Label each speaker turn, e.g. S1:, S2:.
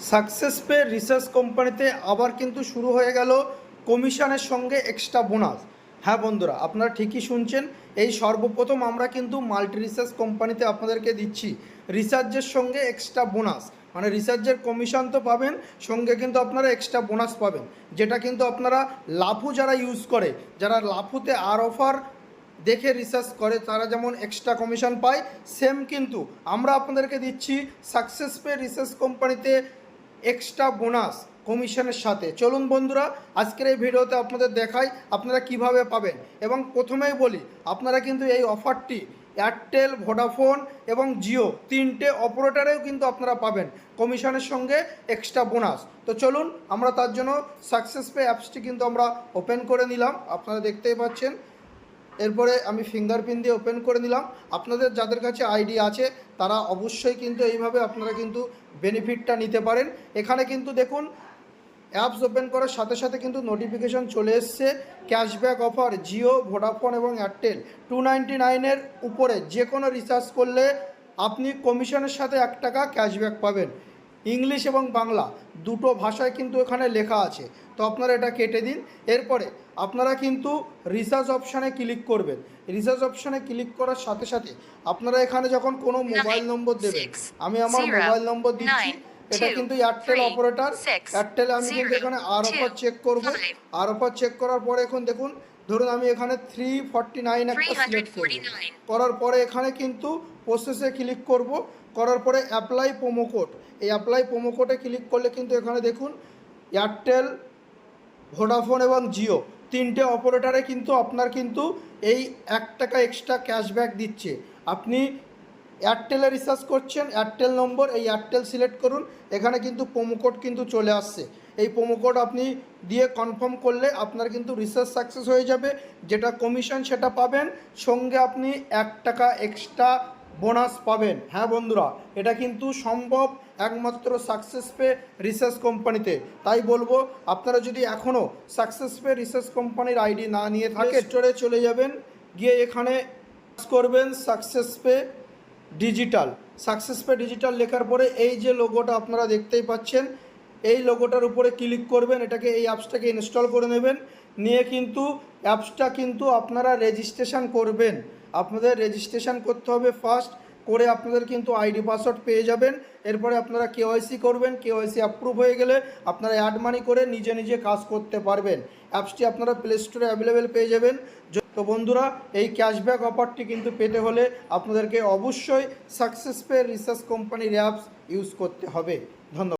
S1: Success pay research কোম্পানিতে আবার কিন্তু শুরু হয়ে গেল কমিশনের সঙ্গে এক্সট্রা বোনাস। হ্যাঁ বন্ধুরা, আপনারা ঠিকই শুনছেন। এই সর্বপ্রথম আমরা কিন্তু মাল্টি রিসার্চ কোম্পানিতে আপনাদেরকে দিচ্ছি রিসার্চের সঙ্গে এক্সট্রা বোনাস। মানে রিসার্চের কমিশন তো পাবেন, সঙ্গে কিন্তু আপনারা এক্সট্রা বোনাস পাবেন, যেটা কিন্তু আপনারা লাফু যারা ইউজ করে, যারা লাফুতে আর অফার দেখে রিসার্চ করে, তারা যেমন এক্সট্রা কমিশন পায়, সেম কিন্তু আমরা আপনাদেরকে দিচ্ছি সাকসেস পে রিসার্চ কোম্পানিতে এক্সট্রা বোনাস কমিশনের সাথে। চলুন বন্ধুরা, আজকের এই ভিডিওতে আপনাদের দেখাই আপনারা কিভাবে পাবেন। এবং প্রথমেই বলি, আপনারা কিন্তু এই অফারটি এয়ারটেল, ভোডাফোন এবং জিও তিনটে অপারেটরেও কিন্তু আপনারা পাবেন কমিশনের সঙ্গে এক্সট্রা বোনাস। তো চলুন, আমরা তার জন্য সাকসেস পে অ্যাপসটি কিন্তু আমরা ওপেন করে নিলাম, আপনারা দেখতেই পাচ্ছেন। এরপরে আমি ফিঙ্গারপ্রিন্ট দিয়ে ওপেন করে নিলাম। আপনাদের যাদের কাছে আইডি আছে তারা অবশ্যই কিন্তু এইভাবে আপনারা কিন্তু বেনিফিটটা নিতে পারেন। এখানে কিন্তু দেখুন, অ্যাপস ওপেন করার সাথে সাথে কিন্তু নোটিফিকেশন চলে এসছে ক্যাশব্যাক অফার জিও, ভোডাফোন এবং এয়ারটেল 299-এর উপরে যে কোনো রিচার্জ করলে আপনি কমিশনের সাথে 1 টাকা ক্যাশব্যাক পাবেন। ইংলিশ এবং বাংলা দুটো ভাষায় কিন্তু এখানে লেখা আছে, তো আপনারা এটা কেটে দিন। এরপরে আপনারা কিন্তু রিচার্জ অপশানে ক্লিক করবেন। রিচার্জ অপশানে ক্লিক করার সাথে সাথে আপনারা এখানে যখন কোনো মোবাইল নম্বর দেবেন, আমি আমার মোবাইল নম্বর দিচ্ছি, এটা কিন্তু এয়ারটেল অপারেটর। এয়ারটেল আমি কিন্তু এখানে আর অফার চেক করব। আর অফার চেক করার পরে এখন দেখুন, ধরুন আমি এখানে 349 একটা সিলেক্ট করব। করার পরে এখানে কিন্তু প্রসেসে ক্লিক করব। করার পরে অ্যাপ্লাই প্রোমো কোড, এই অ্যাপ্লাই প্রোমো কোডে ক্লিক করলে কিন্তু এখানে দেখুন এয়ারটেল, ভোডাফোন এবং জিও তিনটে অপারেটরে কিন্তু আপনার কিন্তু এই 1 টাকা এক্সট্রা ক্যাশব্যাক দিচ্ছে। আপনি এয়ারটেলে রিচার্জ করছেন, এয়ারটেল নম্বর, এই এয়ারটেল সিলেক্ট করুন। এখানে কিন্তু প্রোমো কোড কিন্তু চলে আসছে। এই প্রোমো কোড আপনি দিয়ে কনফার্ম করলে আপনার কিন্তু রিচার্জ সাকসেস হয়ে যাবে। যেটা কমিশন সেটা পাবেন, সঙ্গে আপনি 1 টাকা এক্সট্রা বোনাস পাবেন। হ্যাঁ বন্ধুরা, এটা কিন্তু সম্ভব একমাত্র সাকসেস পে রিসার্চ কোম্পানিতে। তাই বলবো, আপনারা যদি এখনও সাকসেস পে রিসার্চ কোম্পানির আইডি না নিয়ে থাকে, স্টোরে চলে যাবেন, গিয়ে এখানে করবেন success pay digital. Success pay digital লেখার পরে এই যে লোগোটা আপনারা দেখতেই পাচ্ছেন, এই লোগোটার উপরে ক্লিক করবেন। এটাকে, এই অ্যাপসটাকে ইনস্টল করে নেবেন। নিয়ে কিন্তু অ্যাপসটা কিন্তু আপনারা রেজিস্ট্রেশন করবেন। আপনাদের রেজিস্ট্রেশন করতে হবে ফার্স্ট করে, আপনাদের কিন্তু আইডি পাসওয়ার্ড পেয়ে যাবেন। এরপরে আপনারা কেওয়াইসি করবেন। কেওয়াইসি অ্যাপ্রুভ হয়ে গেলে আপনারা অ্যাড মানি করে নিজে নিজে কাজ করতে পারবেন। অ্যাপসটি আপনারা প্লে স্টোরে অ্যাভেলেবেল পেয়ে যাবেন। তো বন্ধুরা, এই ক্যাশব্যাক অফারটি কিন্তু পেতে হলে আপনাদেরকে অবশ্যই সাকসেস পে রিসার্চ কোম্পানির অ্যাপস ইউজ করতে হবে। ধন্যবাদ।